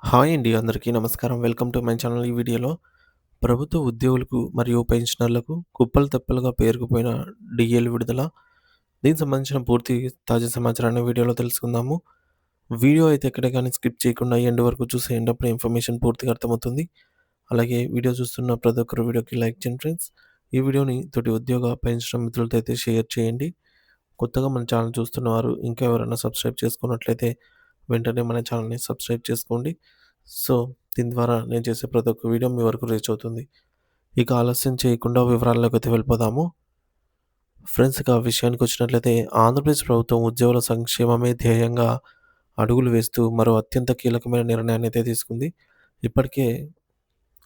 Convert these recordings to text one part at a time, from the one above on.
Hi అండి. అందరికీ నమస్కారం. Welcome to my channel. ఈ వీడియోలో ప్రభుత్వ ఉద్యోగులకు మరియు పెన్షనర్లకు కుప్పలు తెప్పలుగా పేరుకుపోయిన డీఏలు విడుదల. దీనికి సంబంధించిన పూర్తి తాజా సమాచారాన్ని వీడియోలో తెలుసుకుందాము. వీడియో అయితే ఎక్కడ గాని స్కిప్ చేయకుండా ఎండ్ వరకు చూసేయండి. అప్పుడు ఇన్ఫర్మేషన్ పూర్తిగా అర్థమవుతుంది. అలాగే వీడియో చూస్తున్న ప్రతి ఒక్కరు వీడియోకి లైక్ చేయండి ఫ్రెండ్స్. ఈ వీడియోని తోటి ఉద్యోగ, పెన్షనర్ మిత్రులతో అయితే షేర్ చేయండి. కొత్తగా మన ఛానల్ చూస్తున్నవారు ఇంకా ఎవరైనా సబ్స్క్రైబ్ చేసుకున్నట్లయితే వెంటనే మన ఛానల్‌ని సబ్స్క్రైబ్ చేసుకోండి. సో, దీని ద్వారా నేను చేసే ప్రతి ఒక్క వీడియో మీ వరకు రీచ్ అవుతుంది. ఇక ఆలస్యం చేయకుండా వివరాల్లోకైతే వెళ్ళిపోదాము. ఫ్రెండ్స్ ఇక విషయానికొచ్చినట్లయితే ఆంధ్రప్రదేశ్ ప్రభుత్వం ఉద్యోగుల సంక్షేమమే ధ్యేయంగా అడుగులు వేస్తూ మరో అత్యంత కీలకమైన నిర్ణయాన్నయితే తీసుకుంది. ఇప్పటికే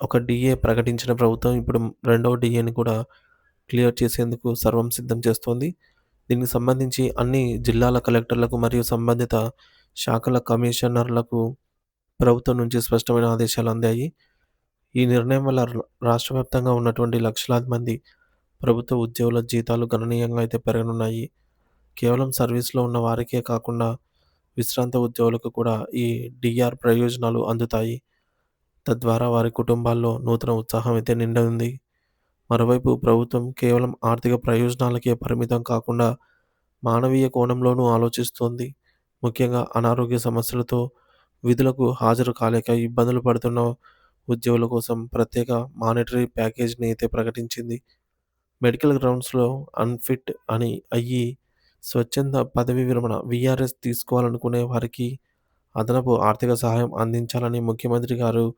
ఒక డీఏ ప్రకటించిన ప్రభుత్వం ఇప్పుడు రెండవ డీఏని కూడా క్లియర్ చేసేందుకు సర్వం సిద్ధం చేస్తోంది. దీనికి సంబంధించి అన్ని జిల్లాల కలెక్టర్లకు మరియు సంబంధిత శాఖల కమిషనర్లకు ప్రభుత్వం నుంచి స్పష్టమైన ఆదేశాలు అందాయి. ఈ నిర్ణయం వల్ల రాష్ట్ర వ్యాప్తంగా ఉన్నటువంటి లక్షలాది మంది ప్రభుత్వ ఉద్యోగుల జీతాలు గణనీయంగా అయితే పెరగనున్నాయి. కేవలం సర్వీస్‌లో ఉన్న వారికే కాకుండా విశ్రాంత ఉద్యోగులకు కూడా ఈ డీఆర్ ప్రయోజనాలు అందుతాయి. తద్వారా వారి కుటుంబాల్లో నూతన ఉత్సాహం అయితే నిండనుంది. మరోవైపు ప్రభుత్వం కేవలం ఆర్థిక ప్రయోజనాలకే పరిమితం కాకుండా మానవీయ కోణంలోనూ ఆలోచిస్తోంది. ముఖ్యంగా అనారోగ్య సమస్యలతో విధులకు హాజరు కాలేక ఇబ్బందులు పడుతున్న ఉద్యోగుల కోసం ప్రత్యేక మానిటరీ ప్యాకేజ్‌ని అయితే ప్రకటించింది. మెడికల్ గ్రౌండ్స్‌లో అన్‌ఫిట్ అని అయ్యి స్వచ్ఛంద పదవీ విరమణ వీఆర్ఎస్ తీసుకోవాలనుకునే వారికి అదనపు ఆర్థిక సహాయం అందించాలని ముఖ్యమంత్రి గారు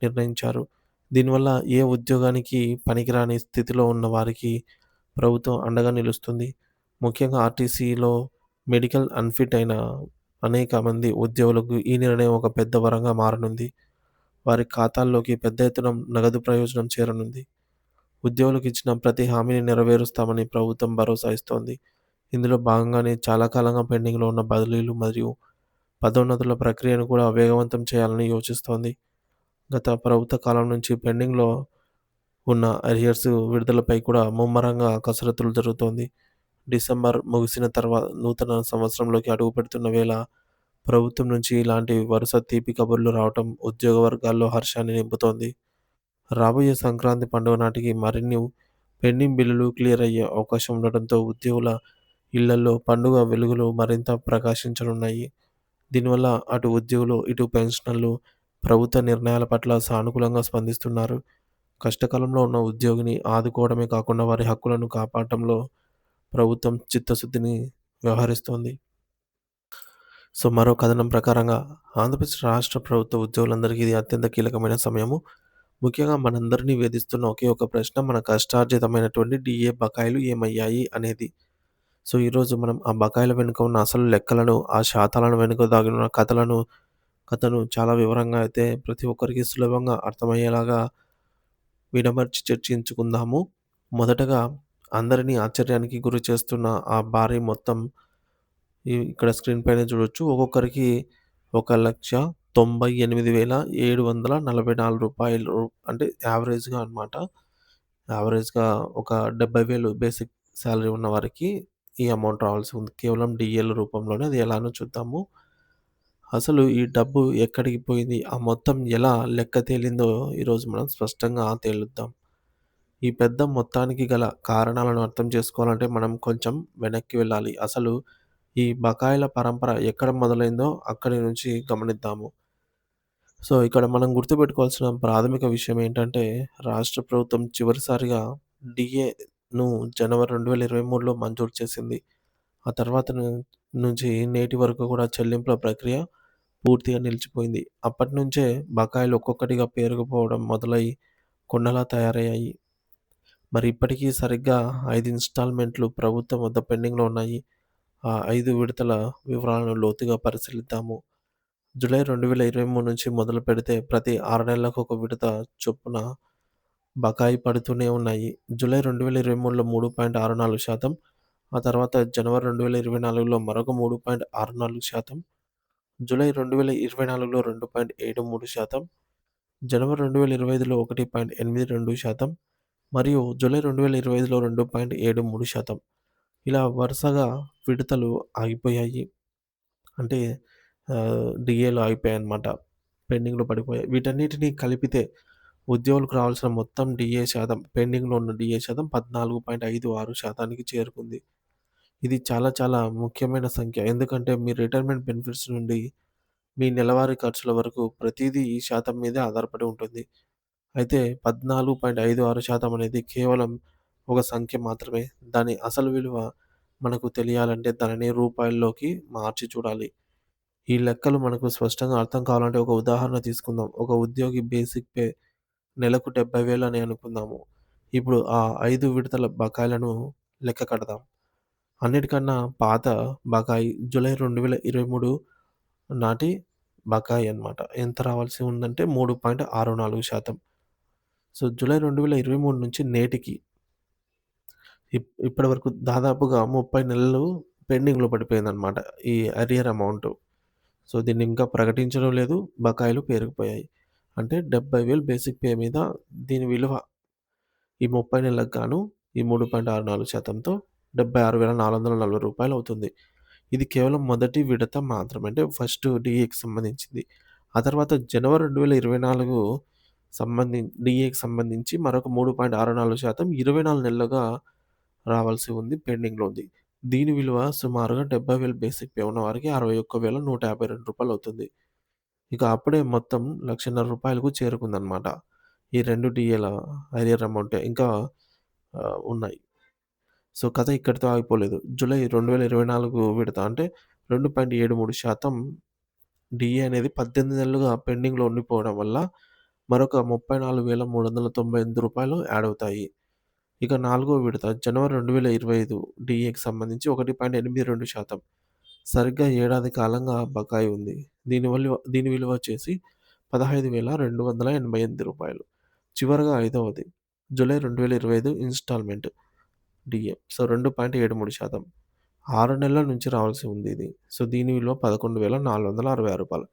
నిర్ణయించారు. దీనివల్ల ఏ ఉద్యోగానికి పనికిరాని స్థితిలో ఉన్న వారికి ప్రభుత్వం అండగా నిలుస్తుంది. ముఖ్యంగా ఆర్టీసీలో మెడికల్ అన్‌ఫిట్ అయిన అనేక మంది ఉద్యోగులకు ఈ నిర్ణయం ఒక పెద్ద వరంగా మారనుంది. వారి ఖాతాల్లోకి పెద్ద ఎత్తున నగదు ప్రయోజనం చేరనుంది. ఉద్యోగులకు ఇచ్చిన ప్రతి హామీని నెరవేరుస్తామని ప్రభుత్వం భరోసా ఇస్తోంది. ఇందులో భాగంగానే చాలా కాలంగా పెండింగ్‌లో ఉన్న బదిలీలు మరియు పదోన్నతుల ప్రక్రియను కూడా వేగవంతం చేయాలని యోచిస్తోంది. గత ప్రభుత్వ కాలం నుంచి పెండింగ్‌లో ఉన్న అరియర్స్ విడుదలపై కూడా ముమ్మరంగా కసరత్తులు జరుగుతోంది. డిసెంబర్ ముగిసిన నూతన సంవత్సరంలోకి అడుగుపెడుతున్న వేళ ప్రభుత్వం నుంచి ఇలాంటి వరుస తీపి కబుర్లు రావటం ఉద్యోగ వర్గాల్లో హర్షాన్ని నింపుతోంది. రాబోయే సంక్రాంతి పండుగ నాటికి మరిన్ని పెండింగ్ బిల్లులు క్లియర్ అయ్యే అవకాశం ఉండటంతో ఉద్యోగుల ఇళ్లల్లో పండుగ వెలుగులు మరింత ప్రకాశించనున్నాయి. దీనివల్ల అటు ఉద్యోగులు, ఇటు పెన్షనర్లు ప్రభుత్వ నిర్ణయాల పట్ల సానుకూలంగా స్పందిస్తున్నారు. కష్టకాలంలో ఉన్న ఉద్యోగిని ఆదుకోవడమే కాకుండా వారి హక్కులను కాపాడటంలో ప్రభుత్వం చిత్తశుద్ధిని వ్యవహరిస్తోంది. సో, మరో కథనం ప్రకారంగా ఆంధ్రప్రదేశ్ రాష్ట్ర ప్రభుత్వ ఉద్యోగులందరికీ ఇది అత్యంత కీలకమైన సమయము. ముఖ్యంగా మనందరినీ వేధిస్తున్న ఒకే ఒక ప్రశ్న మన కష్టార్జితమైనటువంటి డీఏ బకాయిలు ఏమయ్యాయి అనేది. సో, ఈరోజు మనం ఆ బకాయిల వెనుక ఉన్న అసలు లెక్కలను, ఆ శాతాలను వెనుక దాగిన కథను చాలా వివరంగా అయితే ప్రతి ఒక్కరికి సులభంగా అర్థమయ్యేలాగా విడమర్చి చర్చించుకుందాము. మొదటగా అందరినీ ఆశ్చర్యానికి గురి చేస్తున్న ఆ భారీ మొత్తం ఇక్కడ స్క్రీన్ పైన చూడొచ్చు. ఒక్కొక్కరికి రూ. 1,98,744 అంటే యావరేజ్‌గా అన్నమాట. యావరేజ్‌గా ఒక 70,000 బేసిక్ సాలరీ ఉన్న వారికి ఈ అమౌంట్ రావాల్సి ఉంది. కేవలం డీఏల రూపంలోనే. అది ఎలానో చూద్దాము. అసలు ఈ డబ్బు ఎక్కడికి పోయింది? ఆ మొత్తం ఎలా లెక్క తేలిందో ఈరోజు మనం స్పష్టంగా తేలుద్దాం. ఈ పెద్ద మొత్తానికి గల కారణాలను అర్థం చేసుకోవాలంటే మనం కొంచెం వెనక్కి వెళ్ళాలి. అసలు ఈ బకాయిల పరంపర ఎక్కడ మొదలైందో అక్కడి నుంచి గమనిద్దాము. సో, ఇక్కడ మనం గుర్తుపెట్టుకోవాల్సిన ప్రాథమిక విషయం ఏంటంటే, రాష్ట్ర ప్రభుత్వం చివరిసారిగా డీఏను జనవరి 2023లో మంజూరు చేసింది. ఆ తర్వాత నుంచి నేటి వరకు కూడా చెల్లింపుల ప్రక్రియ పూర్తిగా నిలిచిపోయింది. అప్పటినుంచే బకాయిలు ఒక్కొక్కటిగా పేరుకుపోవడం మొదలై కొండలా తయారయ్యాయి. మరి ఇప్పటికీ సరిగ్గా 5 ఇన్‌స్టాల్‌మెంట్లు ప్రభుత్వం వద్ద పెండింగ్‌లో ఉన్నాయి. ఆ 5 విడతల వివరాలను లోతుగా పరిశీలిద్దాము. జూలై 2023 నుంచి మొదలుపెడితే ప్రతి 6 నెలలకు ఒక విడత చొప్పున బకాయి పడుతూనే ఉన్నాయి. జూలై 2023లో 3.64%, ఆ తర్వాత జనవరి 2024లో మరొక 3.64%, జూలై 2024లో 2.73%, జనవరి 2025లో 1.82%, మరియు జూలై 2025లో 2.73%. ఇలా వరుసగా విడతలు ఆగిపోయాయి. అంటే డీఏలు ఆగిపోయాయన్నమాట. పెండింగ్‌లో పడిపోయాయి. వీటన్నిటిని కలిపితే ఉద్యోగులకు రావాల్సిన మొత్తం డీఏ శాతం పెండింగ్‌లో ఉన్న డీఏ శాతం 14.56% చేరుకుంది. ఇది చాలా చాలా ముఖ్యమైన సంఖ్య. ఎందుకంటే మీ రిటైర్మెంట్ బెనిఫిట్స్ నుండి మీ నెలవారీ ఖర్చుల వరకు ప్రతీదీ ఈ శాతం మీదే ఆధారపడి ఉంటుంది. అయితే 14.56% అనేది కేవలం ఒక సంఖ్య మాత్రమే. దాని అసలు విలువ మనకు తెలియాలంటే దానిని రూపాయల్లోకి మార్చి చూడాలి. ఈ లెక్కలు మనకు స్పష్టంగా అర్థం కావాలంటే ఒక ఉదాహరణ తీసుకుందాం. ఒక ఉద్యోగి బేసిక్ పే నెలకు 70,000 అని అనుకుందాము. ఇప్పుడు ఆ 5 విడతల బకాయిలను లెక్క కడదాం. అన్నిటికన్నా పాత బకాయి జూలై 2023 నాటి బకాయి అన్నమాట. ఎంత రావాల్సి ఉందంటే 3.64%. సో, జూలై 2023 నుంచి నేటికి ఇప్పటివరకు దాదాపుగా 30 నెలలు పెండింగ్‌లో పడిపోయిందన్నమాట. ఈ అరియర్ అమౌంటు. సో, దీన్ని ఇంకా ప్రకటించడం లేదు. బకాయిలు పేరుకుపోయాయి. అంటే 70,000 బేసిక్ పే మీద దీని విలువ ఈ 30 నెలలకు గాను ఈ 3.64%తో రూ. 76,440 అవుతుంది. ఇది కేవలం మొదటి విడత మాత్రమే. అంటే ఫస్ట్ డీఏకి సంబంధించింది. ఆ తర్వాత జనవరి 2024 డీఏకి సంబంధించి మరొక 3.64% 24 నెలలుగా రావాల్సి ఉంది. పెండింగ్‌లో ఉంది. దీని విలువ సుమారుగా 70,000 బేసిక్ పే ఉన్నవారికి రూ. 61,152 అవుతుంది. ఇక అప్పుడే మొత్తం రూ. 1,50,000కు చేరుకుందనమాట. ఈ 2 డీఏల అరియర్ అమౌంట్ ఇంకా ఉన్నాయి. సో, కథ ఇక్కడితో ఆగిపోలేదు. జూలై 2024 విడత అంటే 2.73% డీఏ అనేది 18 నెలలుగా పెండింగ్‌లో ఉండిపోవడం వల్ల మరొక రూ. 34,398 యాడ్ అవుతాయి. ఇక నాలుగో విడత జనవరి 2025 డీఏకి సంబంధించి 1.82% సరిగ్గా ఏడాది కాలంగా బకాయి ఉంది. దీని విలువ వచ్చేసి రూ. 15,288. చివరగా ఐదవది జూలై 2025 ఇన్‌స్టాల్‌మెంట్ డీఏ. సో, 2.73% 6 నెలల నుంచి రావాల్సి ఉంది ఇది. సో, దీని విలువ రూ. 11,466.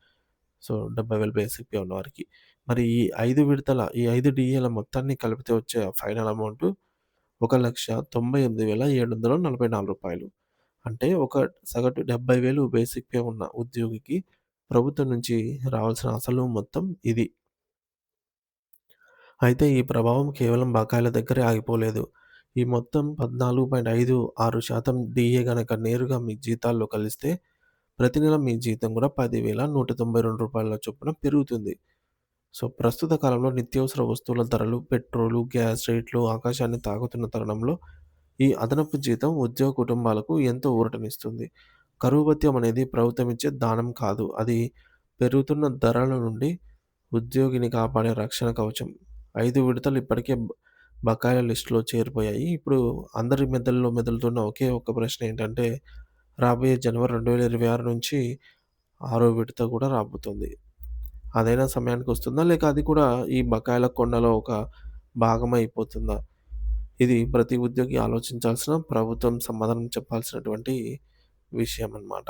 సో, 70,000 బేసిక్ పే ఉన్నవారికి. మరి ఈ 5 డీఏల మొత్తాన్ని కలిపితే వచ్చే ఫైనల్ అమౌంటు రూ. 1,98,744. అంటే ఒక సగటు 70,000 బేసిక్ పే ఉన్న ఉద్యోగికి ప్రభుత్వం నుంచి రావాల్సిన అసలు మొత్తం ఇది. అయితే ఈ ప్రభావం కేవలం బకాయిల దగ్గరే ఆగిపోలేదు. ఈ మొత్తం 14.56% డీఏ గనక నేరుగా మీ జీతాల్లో కలిస్తే ప్రతి నెల మీ జీతం కూడా రూ. 10,192 చొప్పున పెరుగుతుంది. సో, ప్రస్తుత కాలంలో నిత్యావసర వస్తువుల ధరలు, పెట్రోలు, గ్యాస్ రేట్లు ఆకాశాన్ని తాకుతున్న తరుణంలో ఈ అదనపు జీతం ఉద్యోగ కుటుంబాలకు ఎంతో ఊరటనిస్తుంది. కరువు భత్యం అనేది ప్రభుత్వం ఇచ్చే దానం కాదు. అది పెరుగుతున్న ధరల నుండి ఉద్యోగిని కాపాడే రక్షణ కవచం. 5 విడతలు ఇప్పటికే బకాయిల లిస్ట్‌లో చేరిపోయాయి. ఇప్పుడు అందరి మెదడులో మెదులుతున్న ఒకే ఒక్క ప్రశ్న ఏంటంటే, రాబోయే జనవరి 2026 నుంచి ఆరో విడత కూడా రాబోతుంది. అదైనా సమయానికి వస్తుందా? లేక అది కూడా ఈ బకాయిల కొండలో ఒక భాగమైపోతుందా? ఇది ప్రతి ఉద్యోగి ఆలోచించాల్సిన, ప్రభుత్వం సమాధానం చెప్పాల్సినటువంటి విషయం అన్నమాట.